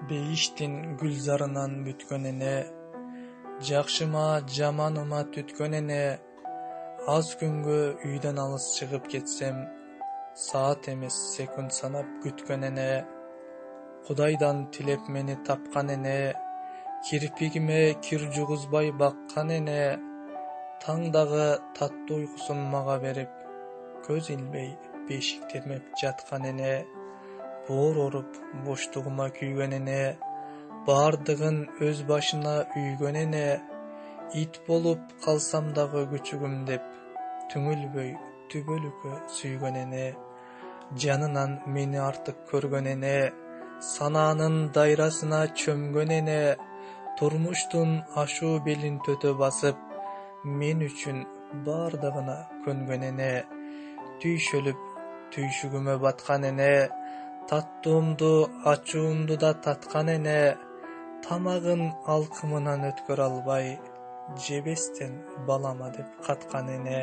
Бейиштин гүлзарынан бүткөн эне, жакшыма жаманыма түткөн эне, аз күнгө үйдөн алыс чыгып кетсем, саат эмес секунд санап күткөн эне, Кудайдан тилеп мени тапкан эне, кирпигиме кир жугузбай баккан эне, таң дагы таттуу уйкусун мага берип, көз илбей бешик термеп жаткан эне, боор оруп боштугума күйгөн эне, бардыгын өз башына үйгөн эне, ит болуп калсам дагы күчүгүм деп, түңүлбөй түбөлүккө сүйгөн эне, жанынан мени артык көргөн эне, санаанын дайрасына чөмгөн эне, турмуштун ашуу белин төтө басып, мен үчүн бардыгына көнгөн эне, түйшөлүп түйшүгүмө баткан эне, таттуумду ачуумду да таткан эне, тамагын алкымынан өткөрө албай, жебестен балама деп каткан эне.